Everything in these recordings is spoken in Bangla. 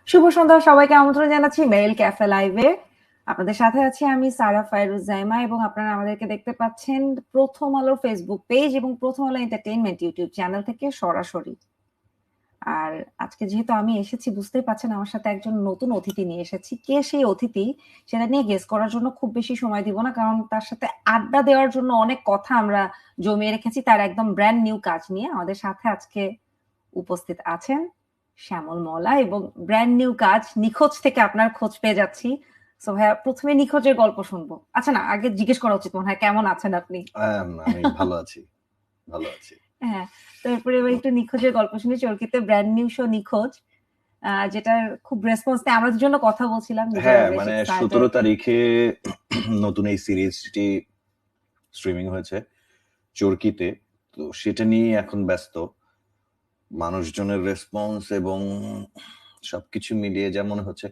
শুভ সন্ধ্যা, সবাইকে আমন্ত্রণ জানাচ্ছি মেইল ক্যাফে লাইভে। আপনাদের সাথে আছি আমি সারা ফাইরুজ জাইমা, এবং আপনারা আমাদেরকে দেখতে পাচ্ছেন প্রথম আলোর ফেসবুক পেজ এবং প্রথম আলো এন্টারটেইনমেন্ট ইউটিউব চ্যানেল থেকে সরাসরি। আর আজকে যেহেতু আমি এসেছি, বুঝতেই পারছেন আমার সাথে একজন নতুন অতিথি নিয়ে এসেছি। কে সেই অতিথি সেটা নিয়ে গেস করার জন্য খুব বেশি সময় দিব না, কারণ তার সাথে আড্ডা দেওয়ার জন্য অনেক কথা আমরা জমিয়ে রেখেছি। তার একদম ব্র্যান্ড নিউ কাজ নিয়ে আমাদের সাথে আজকে উপস্থিত আছেন শ্যামল মওলা, এবং ব্র্যান্ড নিউ কাজ নিখোঁজ থেকে আপনার খোঁজ পেয়ে যাচ্ছি। সো ভাইয়া, প্রথমে নিখোঁজের গল্প শুনবো। আচ্ছা না, আগে জিজ্ঞেস করা উচিত মনে হয়, কেমন আছেন আপনি? আমি ভালো আছি, ভালো আছি। হ্যাঁ, তো এরপরে এবার একটু নিখোঁজের গল্প শুনি। চরকিতে ব্র্যান্ড নিউ শো নিখোঁজ, যেটার খুব রেসপন্স নেই। আমরা দুজন্য কথা বলছিলাম, হ্যাঁ, মানে 17 তারিখে নতুন এই সিরিজটি স্ট্রিমিং হয়েছে চরকিতে, তো সেটা নিয়ে এখন ব্যস্ত। মানুষজনের রেসপন্স এবং সবকিছু মিলিয়ে যা মনে হচ্ছে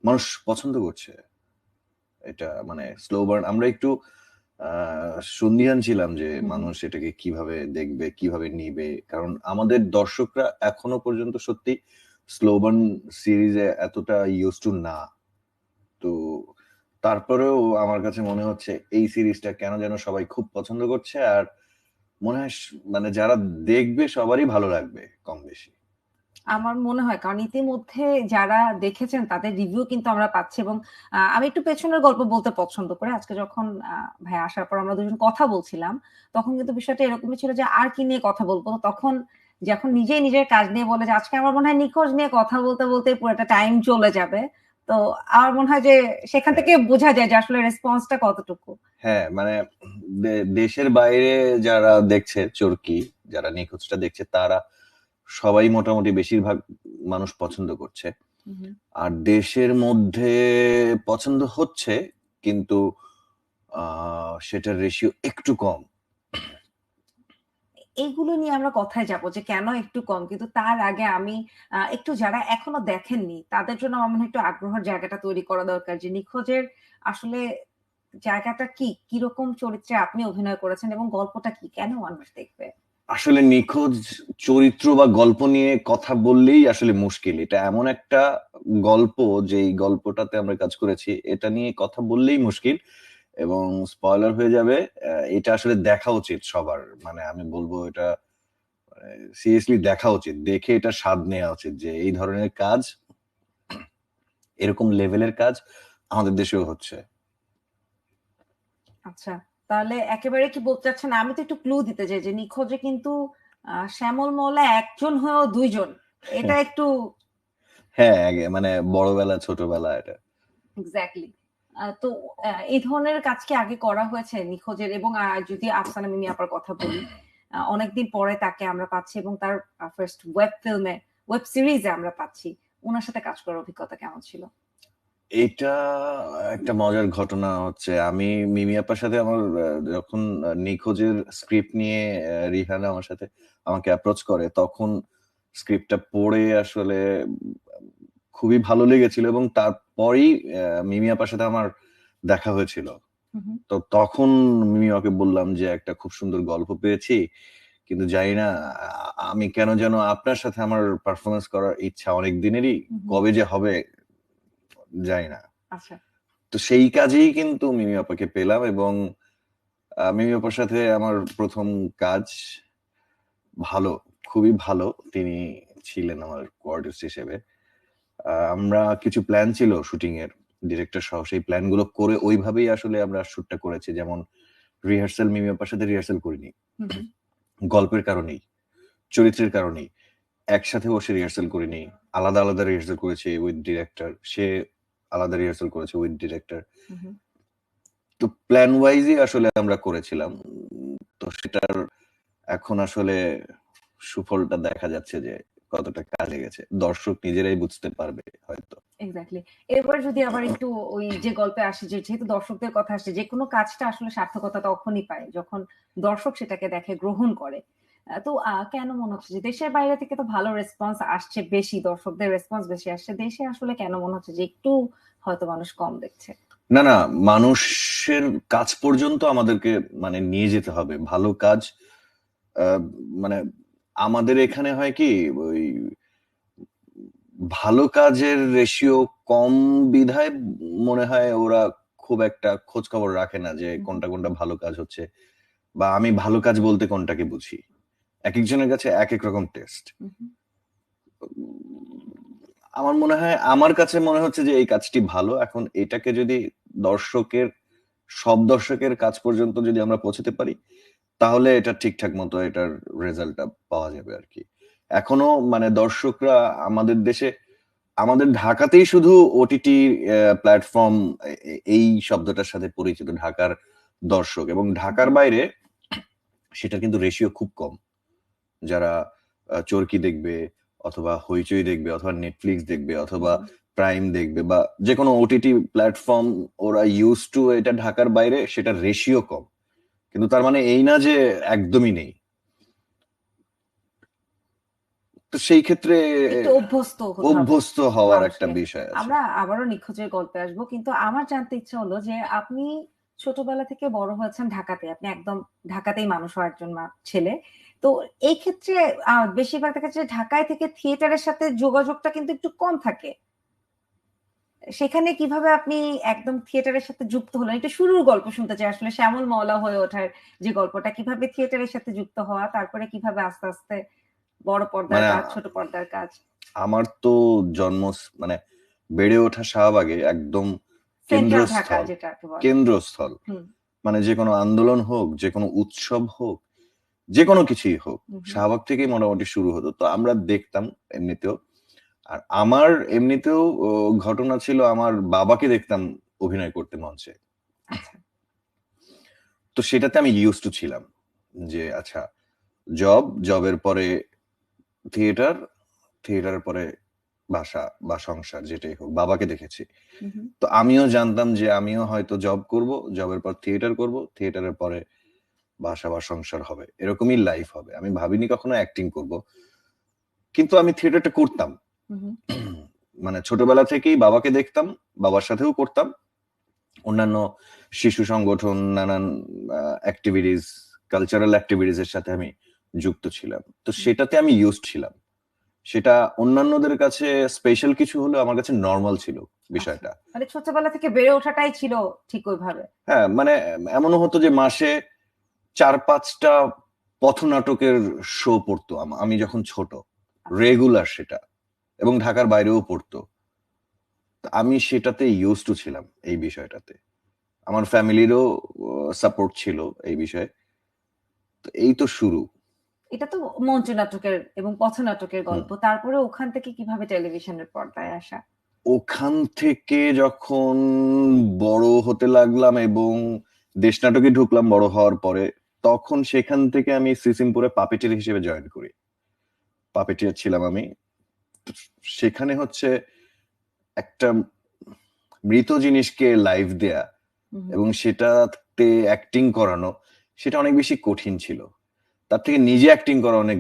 মানুষ পছন্দ করছে এটা। মানে স্লো বার্ন, আমরা একটু সন্দিহান ছিলাম যে মানুষ এটাকে কিভাবে দেখবে, কিভাবে নিবে, কারণ আমাদের দর্শকরা এখনো পর্যন্ত সত্যি স্লো বার্ন সিরিজে এতটা ইউজ টু না। তো তারপরেও আমার কাছে মনে হচ্ছে এই সিরিজটা কেন যেন সবাই খুব পছন্দ করছে, আর মনে হয় মানে যারা দেখবে সবারই ভালো লাগবে কম বেশি। আমার মনে হয়, কারণ ইতিমধ্যে যারা দেখেছেন তাদের রিভিউ কিন্তু আমরা পাচ্ছি। এবং আমি একটু পেছনের গল্প বলতে পছন্দ করি। আজকে যখন ভাই আসার পর আমরা দুজন কথা বলছিলাম, তখন কিন্তু বিষয়টা এরকমই ছিল যে আর কি নিয়ে কথা বলবো। তখন যখন নিজেই নিজের কাজ নিয়ে বলে যে আজকে আমার মনে হয় নিখোঁজ নিয়ে কথা বলতে বলতে পুরোটা টাইম চলে যাবে। তো আমার মনে হয় যে সেখান থেকে বোঝা যায় যে আসলে রেসপন্সটা কতটুকু। হ্যাঁ, মানে দেশের বাইরে যারা দেখছে চরকি, যারা নিখোঁজটা দেখছে, তারা সবাই মোটামুটি বেশিরভাগ মানুষ পছন্দ করছে। আর দেশের মধ্যে পছন্দ হচ্ছে, কিন্তু সেটার রেশিও একটু কম। এইগুলো নিয়ে আমরা কথায় যাব যে কেন একটু কম, কিন্তু তার আগে আমি একটু যারা এখনো দেখেননি তাদের জন্য আমার মনে হয় একটু আগ্রহের জায়গাটা তৈরি করা দরকার, যে নিখোঁজের আসলে জায়গাটা কি, কিরকম চরিত্রে আপনি অভিনয় করেছেন এবং গল্পটা কি, কেন মানুষ দেখবে। আসলে নিখোঁজ চরিত্র বা গল্প নিয়ে কথা বললেই আসলে মুশকিল। এটা এমন একটা গল্প, যেই গল্পটাতে আমরা কাজ করেছি, এটা নিয়ে কথা বললেই মুশকিল এবং স্পয়লার হয়ে যাবে। এটা আসলে দেখা উচিত সবার। মানে আমি বলবো এটা সিরিয়াসলি দেখা উচিত, দেখে এটা স্বাদ নেওয়া উচিত যে এই ধরনের কাজ, এরকম লেভেলের কাজ আমাদের দেশেও হচ্ছে। আচ্ছা, তাহলে একেবারে কি বলতে চাচ্ছেন, আমি তো একটু ক্লু দিতে চাই যে নিখোঁজে কিন্তু শ্যামল মওলা একজন হয়েও দুইজন, এটা একটু হ্যাঁ, মানে বড়বেলা ছোটবেলা এটা। এক্স্যাক্টলি। তো এই ধরনের কাজ কি আগে করা হয়েছে নিখোঁজের? এবং যদি আফসানা মিমি আপার কথা বলি, অনেকদিন পরে তাকে আমরা পাচ্ছি এবং তার ফার্স্ট ওয়েব সিরিজে আমরা পাচ্ছি। ওনার সাথে কাজ করার অভিজ্ঞতা কেমন ছিল? এটা একটা মজার ঘটনা হচ্ছে, আমি মিমি আপার সাথে আমার যখন নিখোঁজের স্ক্রিপ্ট নিয়ে রিহানা আমার সাথে আমাকে অ্যাপ্রোচ করে, তখন স্ক্রিপ্টটা পড়ে আসলে খুবই ভালো লেগেছিল এবং তারপরেই মিমি আপার সাথে আমার দেখা হয়েছিল। তো তখন মিমি আপাকে বললাম যে একটা খুব সুন্দর গল্প পেয়েছি, কিন্তু জানি না আমি কেন যেন আপনার সাথে আমার পারফরমেন্স করার ইচ্ছা অনেক দিনেরই, কবে যে হবে জানি না। আচ্ছা, তো সেই কাজেই কিন্তু মিমি আপাকে পেলাম এবং মিমি আপার সাথে আমার প্রথম কাজ। ভালো, খুবই ভালো। তিনি ছিলেন আমার কোয়ার্টিস্ট হিসেবে। আমরা কিছু প্ল্যান ছিল শুটিং এর, ডিরেক্টর সহ সেই প্ল্যান গুলো করে ওইভাবেই আসলে আমরা শুটটা করেছি। যেমন রিহার্সাল মিমি আপার সাথে রিহার্সাল করিনি গল্পের কারণেই, চরিত্রের কারণেই। একসাথে বসে রিহার্সাল করিনি, আলাদা আলাদা রিহার্সাল করেছি উইথ ডিরেক্টর, সে আলাদা রিহার্সাল করেছে উইথ ডিরেক্টর। তো প্ল্যান ওয়াইজই আসলে আমরা করেছিলাম। তো সেটার এখন আসলে সুফলটা দেখা যাচ্ছে যে কতটা কাজে গেছে, দর্শক নিজেরাই বুঝতে পারবে হয়তো। এক্স্যাক্টলি। এবার যদি আবার একটু ওই যে গল্পে আসে, যে যেহেতু দর্শকদের কথা আসছে, যে কোনো কাজটা আসলে সার্থকতা তখনই পায় যখন দর্শক সেটাকে দেখে, গ্রহণ করে। তো কেন মনে হচ্ছে যে দেশের বাইরে থেকে তো ভালো রেসপন্স আসছে, বেশি দর্শকদের রেসপন্স বেশি আসছে, দেশে আসলে কেন মনে হচ্ছে যে একটু হয়তো মানুষ কম দেখছে? না না, মানুষের কাজ পর্যন্ত আমাদেরকে মানে নিয়ে যেতে হবে, ভালো কাজ। মানে আমাদের এখানে হয় কি, ওই ভালো কাজের রেশিও কম বিধায় মনে হয় ওরা খুব একটা খোঁজ খবর রাখে না যে কোনটা কোনটা ভালো কাজ হচ্ছে, বা আমি ভালো কাজ বলতে কোনটাকে বুঝি। এক একজনের কাছে এক এক রকম টেস্ট। আমার মনে হয়, আমার কাছে মনে হচ্ছে যে এই কাজটি ভালো। এখন এটাকে যদি সব দর্শকের কাজ পর্যন্ত যদি আমরা পৌঁছাতে পারি, তাহলে এটা ঠিকঠাক মতো এটার রেজাল্টটা পাওয়া যাবে আর কি। এখনো মানে দর্শকরা আমাদের দেশে, আমাদের ঢাকাতেই শুধু ওটিটি প্ল্যাটফর্ম এই শব্দটার সাথে পরিচিত, ঢাকার দর্শক। এবং ঢাকার বাইরে সেটা কিন্তু রেশিও খুব কম। যারা চরকি দেখবে, অথবা হইচই দেখবে, অথবা নেটফ্লিক্স দেখবে, অথবা প্রাইম দেখবে, বা যে কোনো ওটিটি প্ল্যাটফর্ম ওরা ইউজ টু, এটা ঢাকার বাইরে সেটা রেশিও কম। কিন্তু তার মানে এই না যে একদমই নেই। তো সেই ক্ষেত্রে একটু অভ্যস্ত হওয়ার একটা বিষয় আছে। আমরা আবারও নিখোঁজের গল্পে আসবো, কিন্তু আমার জানতে ইচ্ছা হলো যে আপনি ছোটবেলা থেকে বড় হয়েছেন ঢাকাতে, আপনি একদম ঢাকাতেই মানুষ হওয়ার একজন ছেলে। তো এই ক্ষেত্রে বেশিরভাগ দেখা যাচ্ছে ঢাকায় থেকে থিয়েটারের সাথে যোগাযোগটা কিন্তু একটু কম থাকে। সেখানে কিভাবে আপনি একদম থিয়েটারের সাথে যুক্ত হলেন? একটু শুরুর গল্প শুনতে চাই আসলে, শ্যামল মওলা হয়ে ওঠার যে গল্পটা, কিভাবে থিয়েটারের সাথে যুক্ত হওয়া, তারপরে কিভাবে আস্তে আস্তে বড় পর্দার কাজ, ছোট পর্দার কাজ। আমার তো মানে বেড়ে ওঠা শাহবাগে একদম কেন্দ্রস্থল। মানে যে কোনো আন্দোলন হোক, যে কোনো উৎসব হোক, যে কোনো কিছুই হোক, শাহবাগ থেকেই মোটামুটি শুরু হতো। তো আমরা দেখতাম এমনিতেও। আর আমার এমনিতেও ঘটনা ছিল, আমার বাবাকে দেখতাম অভিনয় করতে মঞ্চে। তো সেটাতে আমি ইউজ টু ছিলাম যে আচ্ছা, জবের পরে থিয়েটার, থিয়েটারের পরে বাসা বা সংসার, যেটাই হোক, বাবাকে দেখেছি। তো আমিও জানতাম যে আমিও হয়তো জব করব, জবের পর থিয়েটার করব, থিয়েটারের পরে বাসা বা সংসার হবে, এরকমই লাইফ হবে। আমি ভাবিনি কখনো অ্যাক্টিং করব, কিন্তু আমি থিয়েটারটা করতাম। মানে ছোটবেলা থেকেই বাবাকে দেখতাম, বাবার সাথেও করতাম। অন্যান্য শিশু সংগঠন, নানান অ্যাক্টিভিটিস, কালচারাল অ্যাক্টিভিটিস এর সাথে আমি যুক্ত ছিলাম। তো সেটাতে আমি ইউজড ছিলাম। সেটা অন্যান্যদের কাছে স্পেশাল কিছু হলো, আমার কাছে নরমাল ছিল বিষয়টা। মানে ছোটবেলা থেকে বেড়ে ওঠাটাই ছিল ঠিক ওইভাবে। হ্যাঁ, মানে এমনও হতো যে মাসে 4-5টা পথনাটকের শো পড়তো আমি যখন ছোট, রেগুলার সেটা, এবং ঢাকার বাইরেও পড়তো। আমি সেটাতে ইউজ টু ছিলাম, এই বিষয়টাতে। আমার ফ্যামিলিরও সাপোর্ট ছিল এই বিষয়ে। তো এই তো শুরু। এটা তো মঞ্চ নাটকের এবং পথনাটকের গল্প। তারপরে ওখান থেকে কিভাবে টেলিভিশনের পর্দায় আসা? ওখান থেকে যখন বড় হতে লাগলাম এবং দেশ নাটকে ঢুকলাম বড় হওয়ার পরে, তখন সেখান থেকে আমি সিসিমপুরে পাপেটিয়ার হিসেবে জয়েন করি। পাপেটিয়ার ছিলাম আমি। সেখানে হচ্ছে একটা মৃত জিনিসকে লাইভ দেয়া এবং সেটাতে অ্যাক্টিং করানো, সেটা অনেক বেশি কঠিন ছিল। তার থেকে নিজে অ্যাক্টিং করা অনেক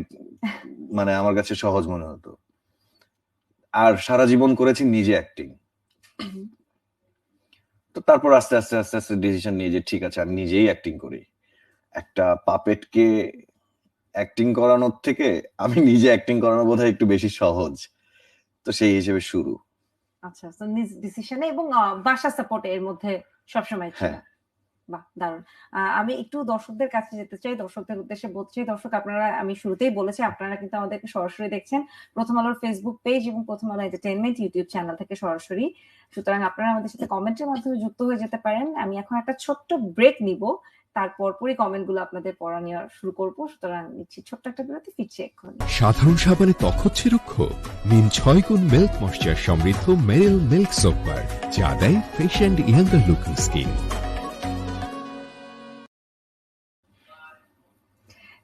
মানে আমার কাছে সহজ মনে হতো। আর সারা জীবন করেছি নিজে অ্যাক্টিং। তো তারপর আস্তে আস্তে আস্তে আস্তে ডিসিশন নিয়ে যে ঠিক আছে, আমি নিজেই অ্যাক্টিং করি। একটা পাপেটকে অ্যাক্টিং করানোর থেকে আমি নিজে অ্যাক্টিং করানো বোধহয় একটু বেশি সহজ। তো সেই হিসেবে শুরু। আচ্ছা, তো নিজ ডিসিশনে এবং বাসা সাপোর্ট এর মধ্যে সবসময় ছিল। বাহ, দারুণ। আমি একটু দর্শকদের কাছে যেতে চাই, দর্শকদের উদ্দেশ্যে বলতে চাই, দর্শক আপনারা, আমি শুরুতেই বলেছি, আপনারা কিন্তু আমাদেরকে সরাসরি দেখছেন প্রথম আলোর ফেসবুক পেজ এবং প্রথম আলো এন্টারটেইনমেন্ট ইউটিউব চ্যানেল থেকে সরাসরি। সুতরাং আপনারা আমাদের সাথে কমেন্টের মাধ্যমে যুক্ত হয়ে যেতে পারেন। আমি এখন একটা ছোট্ট ব্রেক নিব, তারপর পরই কমেন্ট গুলো আপনাদের পড়া নেওয়া শুরু করবো। সুতরাং নিচ্ছি ছোট্ট একটা বিরতি, ফিরছি এক্ষুনি। সাধারণ সাবানে ত্বক হচ্ছে রুক্ষ, নিন 6 গুণ মিল্ক ময়েশ্চার সমৃদ্ধ মেরিল মিল্ক সোপ বার, যা দেয় fresh and younger looking skin.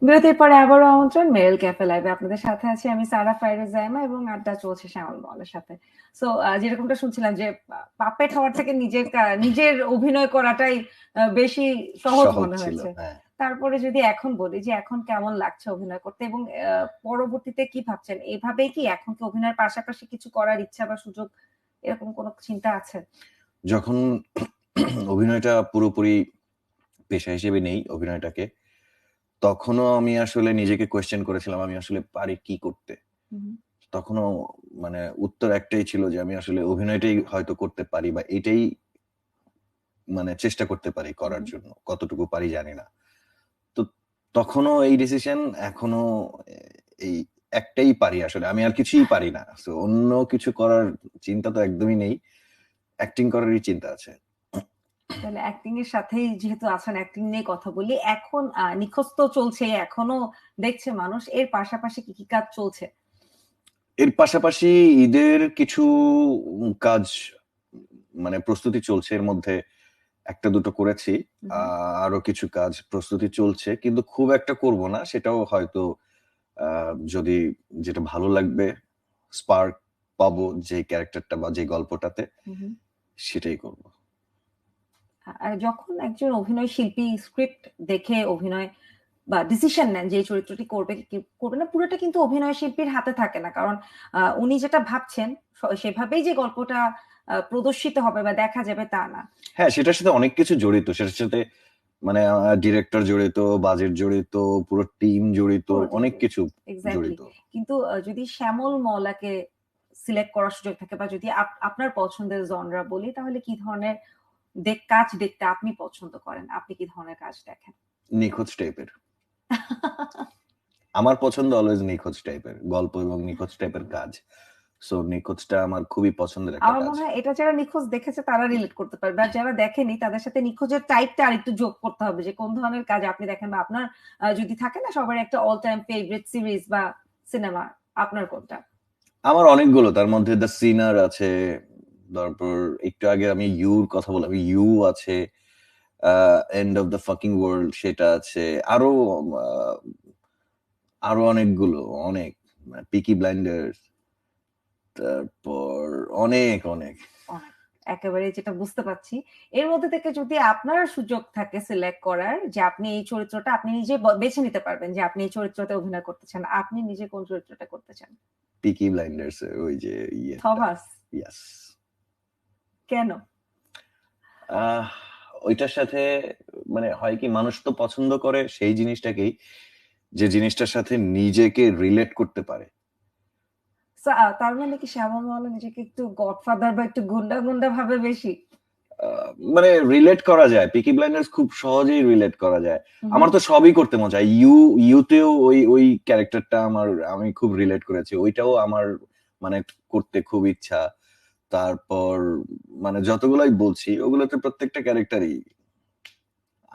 বিরতির পরে আবারও আমন্ত্রণ মেরিল ক্যাফে লাইভে। আপনাদের সাথে আছি আমি সারা ফাইরুজ জাইমা এবং আড্ডা চলছে শ্যামল মওলার সাথে। সো যেরকমটা শুনছিলাম যে পাপেট হওয়ার থেকে নিজের অভিনয় করাটাই বেশি সহজ মনে হয়েছে। তারপরে যদি এখন বলি যে এখন কেমন লাগছে অভিনয় করতে, এবং পরবর্তীতে কি ভাবছেন, এভাবেই কি এখন কি অভিনয়ের পাশাপাশি কিছু করার ইচ্ছা বা সুযোগ, এরকম কোনো চিন্তা আছে? যখন অভিনয়টা পুরোপুরি পেশা হিসেবে নেই অভিনয়টাকে, তখনও আমি আসলে নিজেকে কোয়েশ্চেন করেছিলাম আমি আসলে পারি কি করতে। তখনও মানে উত্তর একটাই ছিল যে আমি আসলে অভিনয়টাই হয়তো করতে পারি বা এটাই মানে চেষ্টা করতে পারি করার জন্য, কতটুকু পারি জানি না। তো তখনও এই ডিসিশন, এখনো এই একটাই পারি আসলে, আমি আর কিছুই পারি না। তো অন্য কিছু করার চিন্তা তো একদমই নেই, অ্যাক্টিং করারই চিন্তা আছে। তাহলে অ্যাক্টিং এর সাথেই যেহেতু আছেন, অ্যাক্টিং নিয়ে কথা বলি। এখন নিখোঁজ তো চলছে, এখনো দেখছে মানুষ। এর পাশাপাশি কি কি কাজ চলছে? এর পাশাপাশি ঈদের কিছু কাজ মানে প্রস্তুতি চলছে, এর মধ্যে একটা দুটো করেছি, আরো কিছু কাজ প্রস্তুতি চলছে, কিন্তু খুব একটা করব না, সেটাও হয়তো যদি যেটা ভালো লাগবে, স্পার্ক পাবো যে ক্যারেক্টারটা বা যে গল্পটাতে, সেটাই করব। আর যখন একজন অভিনয় শিল্পী স্ক্রিপ্ট দেখে অভিনয় বা ডিসিশন নেন যে এই চরিত্রটি করবে কি করবে না, পুরোটা কিন্তু অভিনয় শিল্পীর হাতে থাকে না। কারণ উনি যেটা ভাবছেন সেভাবেই যে গল্পটা প্রদর্শিত হবে বা দেখা যাবে তা না। হ্যাঁ, সেটার সাথে অনেক কিছু জড়িত, সেটার সাথে মানে ডিরেক্টর জড়িত, বাজেট জড়িত, পুরো টিম জড়িত, অনেক কিছু এক্স্যাক্টলি। জড়িত। কিন্তু যদি শ্যামল মওলাকে সিলেক্ট করার সুযোগ থাকে বা যদি আপনার পছন্দের জনরা বলি, তাহলে কি ধরনের কাজ দেখতে আপনি পছন্দ করেন? আপনি কি ধরনের কাজ দেখেন? নিখোঁজ টাইপের। আমার পছন্দ অলওয়েজ নিখোঁজ টাইপের গল্প এবং নিখোঁজ টাইপের কাজ। সো নিখোঁজটা আমার খুবই পছন্দের একটা আমার কাজ। মনে হয় এটা যারা নিখোঁজ দেখেছে তারা রিলেট করতে পারবে, আর যারা দেখেনি তাদের সাথে নিখোঁজের টাইপটা আর একটু যোগ করতে হবে, যে কোন ধরনের কাজ আপনি দেখেন বা আপনার যদি থাকে না সবার একটা অল টাইম ফেভারিট সিরিজ বা সিনেমা, আপনার কোনটা? আমার অনেকগুলো, তার মধ্যে দ্য সিনার আছে, তারপর একটু আগে আমি ইউর কথা বললাম, ইউ আছে, end of the fucking world সেটা আছে, আরো আরো অনেকগুলো, অনেক, পিকি ব্লাইন্ডার্স, তারপর অনেক অনেক অনেক, একেবারে যেটা বুঝতে পারছি। এর মধ্যে থেকে যদি আপনার সুযোগ থাকে সিলেক্ট করার, যে আপনি এই চরিত্রটা আপনি নিজে বেছে নিতে পারবেন যে আপনি এই চরিত্রতে অভিনয় করতে চান, আপনি নিজে কোন চরিত্রটা করতে চান? পিকি ব্লাইন্ডার্স ওই যে ইয়েটা। থমাস। ইয়াস। কেন? ওইটার সাথে মানে হয় কি, মানুষ তো পছন্দ করে সেই জিনিসটাকেই যে জিনিসটার সাথে নিজেকে রিলেট করতে পারে। তার মানে কি শ্যামল মওলা নিজেকে একটু গডফাদার বা একটু গুন্ডা গুন্ডা ভাবে বেশি? মানে রিলেট করা যায়, পিকি ব্লাইন্ডার্স খুব সহজেই রিলেট করা যায়। আমার তো সবই করতে মজা, ইউতেও ওই ক্যারেক্টারটা আমি খুব রিলেট করেছি, ওইটাও আমার মানে করতে খুব ইচ্ছা। তারপর মানে যতগুলাই বলছি ওগুলোতে প্রত্যেকটা ক্যারেক্টারই,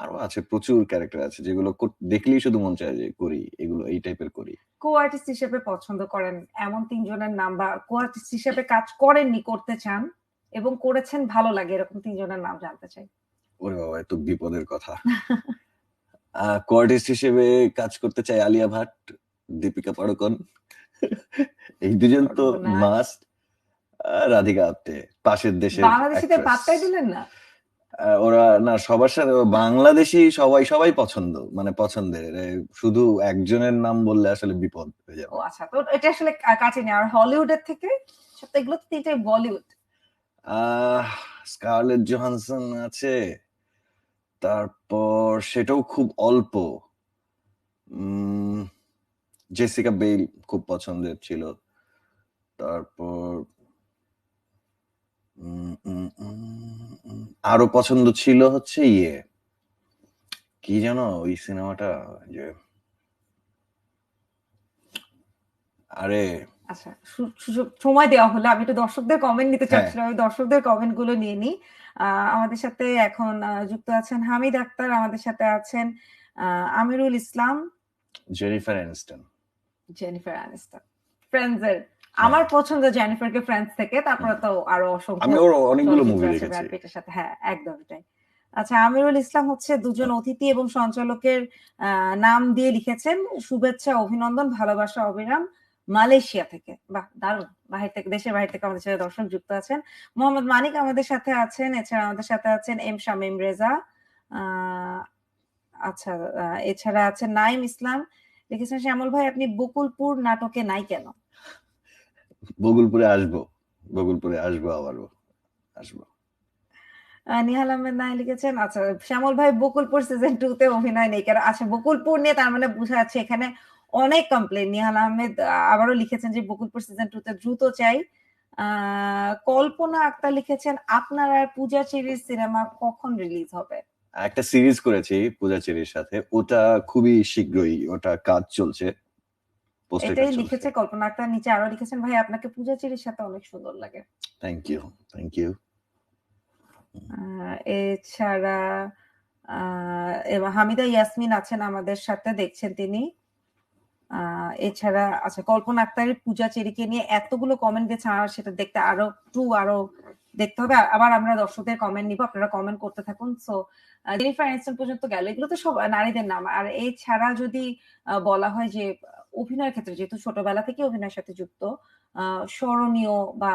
আরো আছে প্রচুর ক্যারেক্টার আছে যেগুলো দেখলেই শুধু মন চায় যে করি এগুলো, এই টাইপের করি। কো আর্টিস্ট হিসেবে পছন্দ করেন এমন তিনজনের নাম, বা কো আর্টিস্ট হিসেবে কাজ করেননি, করতে চান এবং করেছেন ভালো লাগে, এরকম তিনজনের নাম জানতে চাই। ওরে বাবা, এত বিপদের কথা। কো আর্টিস্ট হিসেবে কাজ করতে চাই আলিয়া ভাট, দীপিকা পাড়ুকোন, এই দুজন তো মাস্ট। রাধিকা আপ্তে, পাশের দেশের বাংলাদেশিদের পাত্তাই দিলেন না? ওরা না, সবার সাথে বাংলাদেশি সবাই পছন্দ, মানে পছন্দের, শুধু একজনের নাম বললে আসলে বিপদ হয়ে যাবে। ও আচ্ছা, তো এটা আসলে কাছে নেই। আর হলিউডের থেকে সব তো, এগুলো তো তিনটাই বলিউড। স্কারলেট জোহানসন আছে, তারপর সেটাও খুব অল্প। জেসিকা বেইল খুব পছন্দের ছিল, তারপর আরো পছন্দ ছিল হচ্ছে কি জানো ওই সিনেমাটা, যে আরে আচ্ছা, সময় দেওয়া হলো, আমি একটু দর্শকদের কমেন্ট নিতে চাচ্ছিলাম, আমি দর্শকদের কমেন্ট গুলো নিয়ে নিই। আমাদের সাথে এখন যুক্ত আছেন হামিদ আক্তার, আমাদের সাথে আছেন Amirul Islam, Jennifer Aniston. Friends এর আমার পছন্দ জেনিফারকে ফ্রেন্ডস থেকে, তারপরে তো আরো অসংখ্য, আমি ওর অনেকগুলো মুভি দেখেছি। ব্র্যাড পিটের সাথে, হ্যাঁ একদম তাই। আচ্ছা, আমিরুল ইসলাম হচ্ছে দুজন অতিথি এবং সঞ্চালকের নাম দিয়ে লিখেছেন, শুভেচ্ছা, অভিনন্দন, ভালোবাসা অবিরাম, মালয়েশিয়া থেকে। বাহ, দারুণ, দেশের বাহির থেকে আমাদের সাথে দর্শক যুক্ত আছেন। মোহাম্মদ মানিক আমাদের সাথে আছেন, এছাড়া আমাদের সাথে আছেন এম শামীম রেজা, আচ্ছা, এছাড়া আছেন নাইম ইসলাম, লিখেছেন শ্যামল ভাই আপনি বকুলপুর নাটকে নাই কেন? বকুলপুরে আসবো আবারও আসবো। নিহাল আহমেদ নাই লিখেছেন, আচ্ছা শ্যামল ভাই বকুলপুর সিজন 2 তে অভিনয় নেই কেন? আচ্ছা, বকুলপুর নিয়ে তার মানে বোঝা যাচ্ছে এখানে অনেক কমপ্লেন। নিহাল আহমেদ আবারও লিখেছেন যে বকুলপুর সিজন 2 তে দ্রুত চাই। কল্পনা আক্তার লিখেছেন আপনার আর পূজা চেরির সিনেমা কখন রিলিজ হবে? একটা সিরিজ করেছি পূজা চেরির সাথে, ওটা খুবই শীঘ্রই, ওটা কাজ চলছে, পোস্টের কাজ এটাই চলছে। লিখেছে কল্পনা আক্তার। নিচে আরো লিখেছেন ভাই আপনাকে পূজা চেরির সাথে অনেক সুন্দর লাগে। Thank you, thank you. এছাড়া হামিদা ইয়াসমিন আছেন আমাদের সাথে, দেখছেন তিনি। এছাড়া আচ্ছা, কল্পনা আক্তারের পূজা চেরিকে নিয়ে এতগুলো কমেন্ট দিয়েছে, আর সেটা দেখতে আরো দেখতে হবে। আবার আমরা দর্শকদের কমেন্ট নিব, আপনারা কমেন্ট করতে থাকুন। সো জেনিফার অ্যানিস্টন পর্যন্ত গেল, এগুলো তো সব নারীদের নাম। আর এছাড়া যদি বলা হয় যে অভিনয়ের ক্ষেত্রে, যেহেতু ছোটবেলা থেকে অভিনয়ের সাথে যুক্ত, স্মরণীয় বা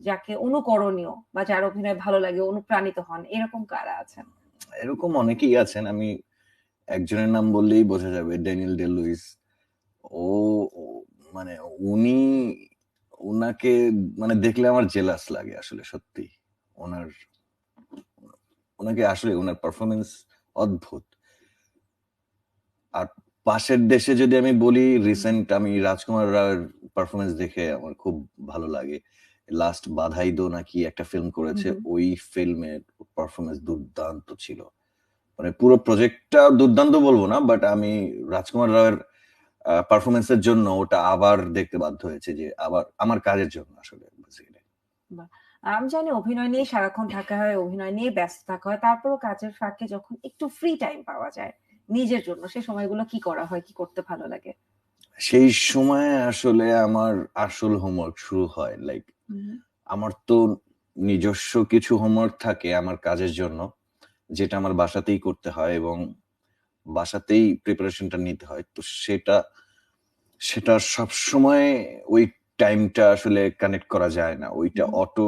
যাকে অনুকরণীয় বা যার অভিনয় ভালো লাগে, অনুপ্রাণিত হন, এরকম কারা আছেন? এরকম অনেকেই আছেন, আমি একজনের নাম বললেই বোঝা যাবে, ড্যানিয়েল ডে লুইস। ও মানে ওনাকে মানে দেখলে আমার জেলাস লাগে আসলে, সত্যি। ওনাকে আসলে ওনার পারফরমেন্স অদ্ভুত। আর পাশের দেশে যদি আমি বলি, রিসেন্ট আমি রাজকুমার রাওয়ের পারফরমেন্স দেখে আমার খুব ভালো লাগে। লাস্ট বাধাই দো নাকি একটা ফিল্ম করেছে, ওই ফিল্মের পারফরমেন্স দুর্দান্ত ছিল। মানে পুরো প্রজেক্টটা দুর্দান্ত বলবো না, বাট আমি রাজকুমার রাওয়ের পারফরমেন্সের জন্য ওটা আবার দেখতে বাধ্য হয়েছে, যে আবার আমার কাজের জন্য আসলে। আমি জানি অভিনয় নিয়ে সারাক্ষণ থাকা হয়, অভিনয় নিয়ে ব্যস্ত থাকা হয়, তারপরও কাজের ফাঁকে যখন একটু ফ্রি টাইম পাওয়া যায় নিজের জন্য, সেই সময়গুলো কি করা হয়, কি করতে ভালো লাগে? সেই সময় আসলে আমার আসল হোমওয়ার্ক শুরু হয়। লাইক আমার তো নিজস্ব কিছু হোমওয়ার্ক থাকে আমার কাজের জন্য, যেটা আমার বাসাতেই করতে হয় এবং বাসাতেই প্রিপারেশনটা নিতে হয়। তো সেটা সবসময় ওই টাইমটা আসলে কানেক্ট করা যায় না। ওইটা অটো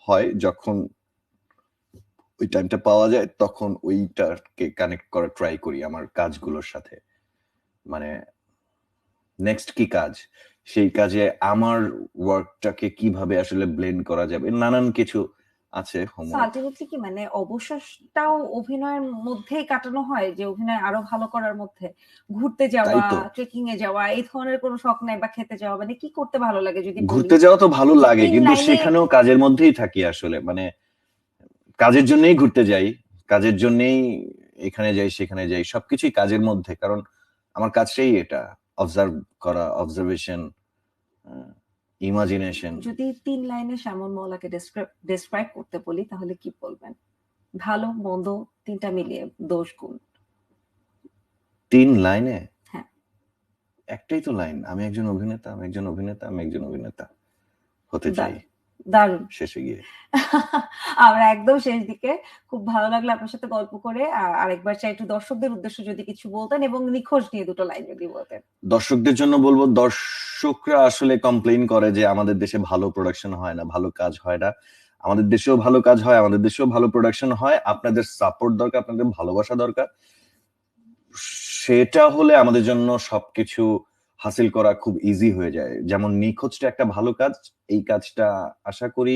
হয়, যখন ওই টাইমটা পাওয়া যায় তখন ওইটাকে কানেক্ট করা ট্রাই করি আমার কাজগুলোর সাথে। মানে নেক্সট কি কাজ, সেই কাজে আমার ওয়ার্কটাকে কিভাবে আসলে ব্লেন্ড করা যাবে, নানান কিছু আছে হোমওয়ার্ক। আলটিমেটলি কি মানে অবসরটাও অভিনয়ের মধ্যেই কাটানো হয়, যে অভিনয় আরো ভালো করার মধ্যে ঘুরতে যাওয়া, ট্রেকিং এ যাওয়া, এই ধরনের কোনো শখ নাই? বা খেতে যাওয়া, মানে কি করতে ভালো লাগে? যদি ঘুরতে যাওয়া তো ভালো লাগে, কিন্তু সেখানেও কাজের মধ্যেই থাকি আসলে। মানে কাজের জন্যই ঘুরতে যাই, কাজের জন্যই এখানে যাই সেখানে যাই, সবকিছুই কাজের মধ্যে। কারণ আমার কাজটাই এটা, অবজার্ভ করা, অবজারভেশন, ইমাজিনেশন। যদি 3 লাইনে শ্যামল মওলাকে ডেসক্রাইব করতে বলি তাহলে কি বলবেন? ভালো মন্দ তিনটা মিলিয়ে দোষ গুণ। 3 লাইনে? হ্যাঁ, একটাই তো লাইন, আমি একজন অভিনেতা, আমি একজন অভিনেতা, আমি একজন অভিনেতা হতে চাই। দারুণ। শেষে গিয়ে আমরা একদম শেষ দিকে। খুব ভালো লাগলো আপনার সাথে গল্প করে। আরেকবার চাই একটু দর্শকদের উদ্দেশ্যে যদি কিছু বলতেন, এবং নিখোঁজ নিয়ে 2 লাইন যদি বলতেন। দর্শকদের জন্য বলবো, দর্শকরা আসলে কমপ্লেইন করে যে আমাদের দেশে ভালো প্রোডাকশন হয় না, ভালো কাজ হয় না। আমাদের দেশেও ভালো কাজ হয়, আমাদের দেশেও ভালো প্রোডাকশন হয়। আপনাদের সাপোর্ট দরকার, আপনাদের ভালোবাসা দরকার। সেটা হলে আমাদের জন্য সবকিছু হাসিল করা খুব ইজি হয়ে যায়। যেমন নিখোঁজটা একটা ভালো কাজ, এই কাজটা আশা করি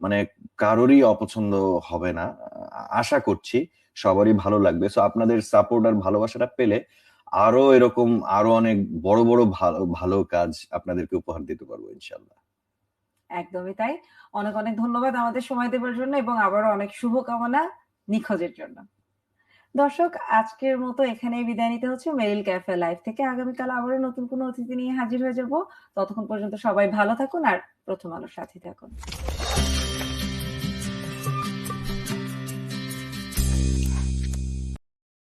মানে কারোরই অপছন্দ হবে না, আশা করছি সবারই ভালো লাগবে। সো আপনাদের সাপোর্ট আর ভালোবাসাটা পেলে আরো এরকম আরো অনেক বড় বড় ভালো কাজ আপনাদেরকে উপহার দিতে পারবো ইনশাল্লাহ। একদমই তাই। অনেক অনেক ধন্যবাদ আমাদের সময় দেওয়ার জন্য, এবং আবারও অনেক শুভকামনা নিখোঁজের জন্য। দর্শক, আজকের মতো এখানেই বিদায় নিতে হচ্ছে মেরিল ক্যাফে লাইভ থেকে। আগামীকাল আবারও নতুন কোনো অতিথি নিয়ে হাজির হয়ে যাব। ততক্ষণ পর্যন্ত সবাই ভালো থাকুন আর প্রথম আলোর সাথে থাকুন।